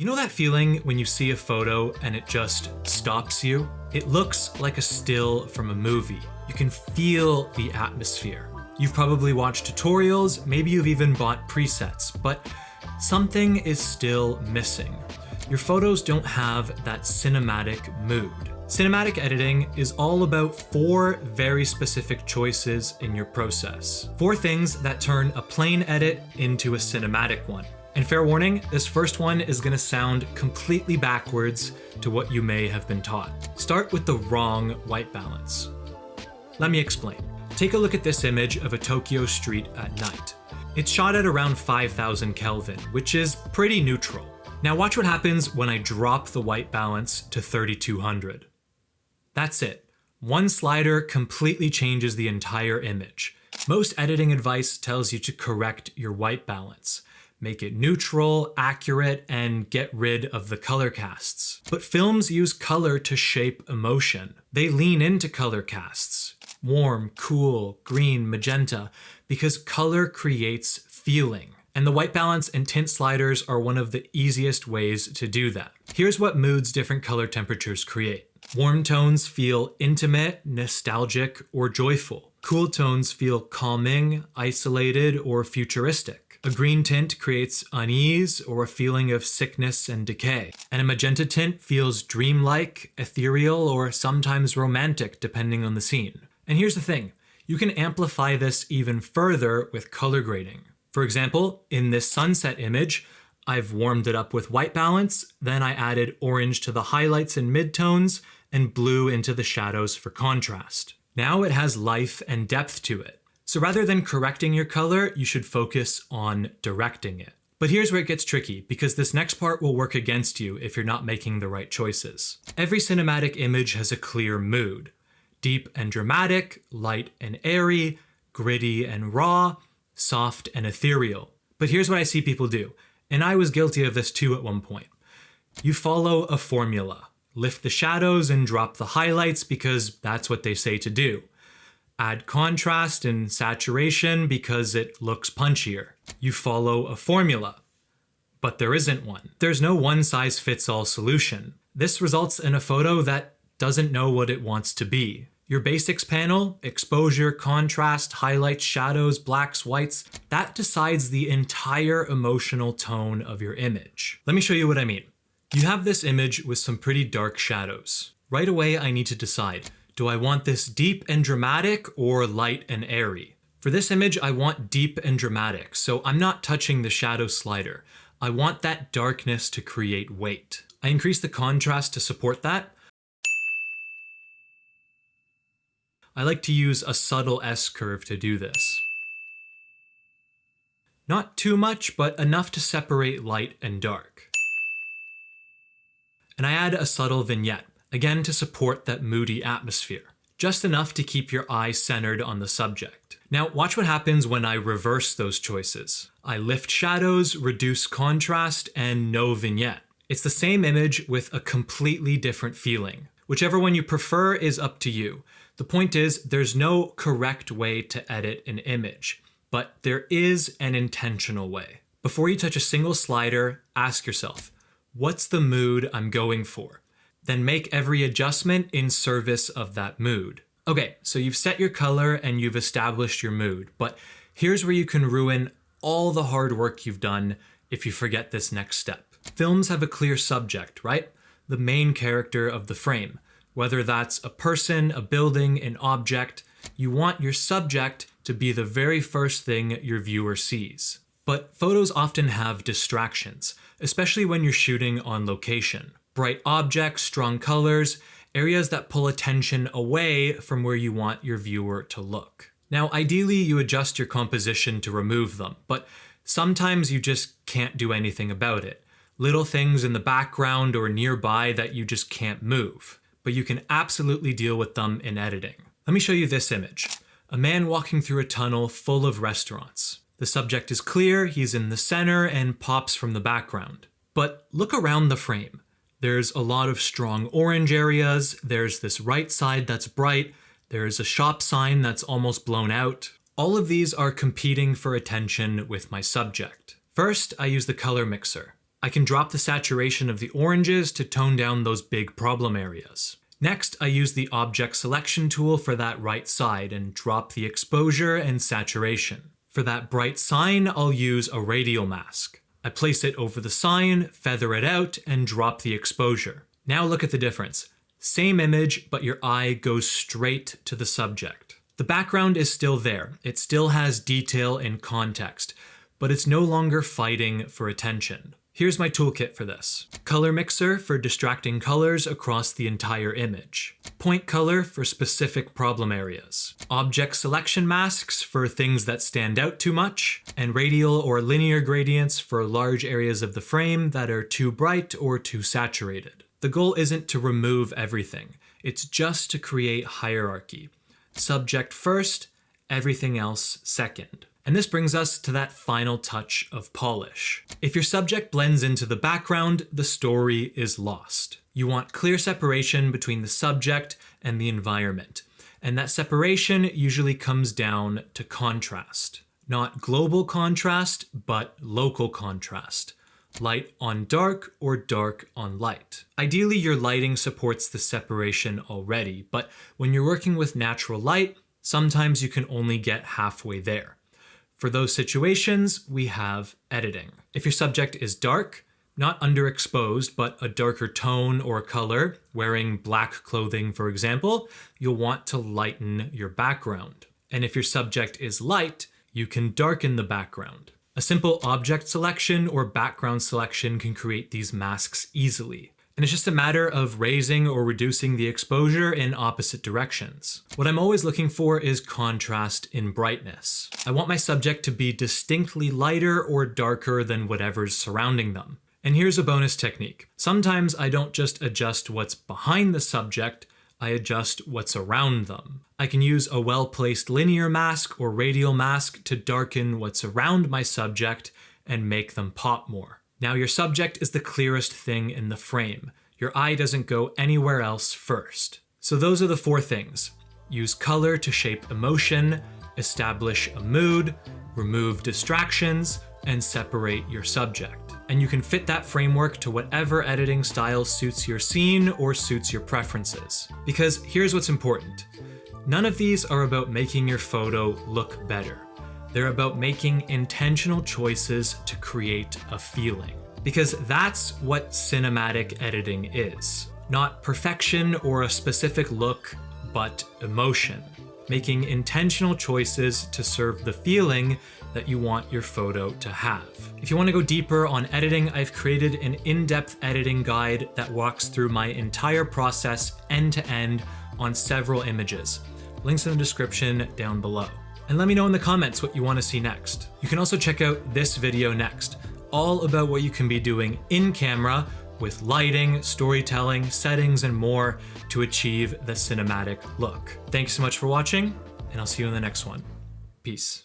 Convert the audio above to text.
You know that feeling when you see a photo and it just stops you? It looks like a still from a movie. You can feel the atmosphere. You've probably watched tutorials, maybe you've even bought presets, but something is still missing. Your photos don't have that cinematic mood. Cinematic editing is all about 4 very specific choices in your process. 4 things that turn a plain edit into a cinematic one. And fair warning, this first one is going to sound completely backwards to what you may have been taught. Start with the wrong white balance. Let me explain. Take a look at this image of a Tokyo street at night. It's shot at around 5000 Kelvin, which is pretty neutral. Now watch what happens when I drop the white balance to 3200. That's it. One slider completely changes the entire image. Most editing advice tells you to correct your white balance. Make it neutral, accurate, and get rid of the color casts. But films use color to shape emotion. They lean into color casts. Warm, cool, green, magenta, because color creates feeling. And the white balance and tint sliders are one of the easiest ways to do that. Here's what moods different color temperatures create. Warm tones feel intimate, nostalgic, or joyful. Cool tones feel calming, isolated, or futuristic. A green tint creates unease or a feeling of sickness and decay. And a magenta tint feels dreamlike, ethereal, or sometimes romantic depending on the scene. And here's the thing, you can amplify this even further with color grading. For example, in this sunset image, I've warmed it up with white balance, then I added orange to the highlights and midtones, and blue into the shadows for contrast. Now it has life and depth to it. So rather than correcting your color, you should focus on directing it. But here's where it gets tricky, because this next part will work against you if you're not making the right choices. Every cinematic image has a clear mood. Deep and dramatic, light and airy, gritty and raw, soft and ethereal. But here's what I see people do, and I was guilty of this too at one point. You follow a formula. Lift the shadows and drop the highlights because that's what they say to do. Add contrast and saturation because it looks punchier. You follow a formula, but there isn't one. There's no one-size-fits-all solution. This results in a photo that doesn't know what it wants to be. Your basics panel, exposure, contrast, highlights, shadows, blacks, whites, that decides the entire emotional tone of your image. Let me show you what I mean. You have this image with some pretty dark shadows. Right away, I need to decide, do I want this deep and dramatic or light and airy? For this image, I want deep and dramatic, so I'm not touching the shadow slider. I want that darkness to create weight. I increase the contrast to support that. I like to use a subtle S-curve to do this. Not too much, but enough to separate light and dark. And I add a subtle vignette, again to support that moody atmosphere. Just enough to keep your eye centered on the subject. Now watch what happens when I reverse those choices. I lift shadows, reduce contrast, and no vignette. It's the same image with a completely different feeling. Whichever one you prefer is up to you. The point is, there's no correct way to edit an image, but there is an intentional way. Before you touch a single slider, ask yourself, what's the mood I'm going for? Then make every adjustment in service of that mood. Okay, so you've set your color and you've established your mood, but here's where you can ruin all the hard work you've done if you forget this next step. Films have a clear subject, right? The main character of the frame. Whether that's a person, a building, an object, you want your subject to be the very first thing your viewer sees. But photos often have distractions, especially when you're shooting on location. Bright objects, strong colors, areas that pull attention away from where you want your viewer to look. Now, ideally, you adjust your composition to remove them, but sometimes you just can't do anything about it. Little things in the background or nearby that you just can't move. But you can absolutely deal with them in editing. Let me show you this image. A man walking through a tunnel full of restaurants. The subject is clear, he's in the center, and pops from the background. But look around the frame. There's a lot of strong orange areas, there's this right side that's bright, there's a shop sign that's almost blown out. All of these are competing for attention with my subject. First, I use the color mixer. I can drop the saturation of the oranges to tone down those big problem areas. Next, I use the object selection tool for that right side and drop the exposure and saturation. For that bright sign, I'll use a radial mask. I place it over the sign, feather it out, and drop the exposure. Now look at the difference. Same image, but your eye goes straight to the subject. The background is still there. It still has detail and context, but it's no longer fighting for attention. Here's my toolkit for this. Color mixer for distracting colors across the entire image. Point color for specific problem areas. Object selection masks for things that stand out too much. And radial or linear gradients for large areas of the frame that are too bright or too saturated. The goal isn't to remove everything. It's just to create hierarchy. Subject first, everything else second. And this brings us to that final touch of polish. If your subject blends into the background, the story is lost. You want clear separation between the subject and the environment. And that separation usually comes down to contrast. Not global contrast, but local contrast. Light on dark or dark on light. Ideally, your lighting supports the separation already, but when you're working with natural light, sometimes you can only get halfway there. For those situations, we have editing. If your subject is dark, not underexposed, but a darker tone or color, wearing black clothing, for example, you'll want to lighten your background. And if your subject is light, you can darken the background. A simple object selection or background selection can create these masks easily. And it's just a matter of raising or reducing the exposure in opposite directions. What I'm always looking for is contrast in brightness. I want my subject to be distinctly lighter or darker than whatever's surrounding them. And here's a bonus technique. Sometimes I don't just adjust what's behind the subject, I adjust what's around them. I can use a well-placed linear mask or radial mask to darken what's around my subject and make them pop more. Now your subject is the clearest thing in the frame. Your eye doesn't go anywhere else first. So those are the 4 things. Use color to shape emotion, establish a mood, remove distractions, and separate your subject. And you can fit that framework to whatever editing style suits your scene or suits your preferences. Because here's what's important. None of these are about making your photo look better. They're about making intentional choices to create a feeling. Because that's what cinematic editing is. Not perfection or a specific look, but emotion. Making intentional choices to serve the feeling that you want your photo to have. If you want to go deeper on editing, I've created an in-depth editing guide that walks through my entire process end to end on several images. Links in the description down below. And let me know in the comments what you want to see next. You can also check out this video next, all about what you can be doing in camera with lighting, storytelling, settings, and more to achieve the cinematic look. Thanks so much for watching, and I'll see you in the next one. Peace.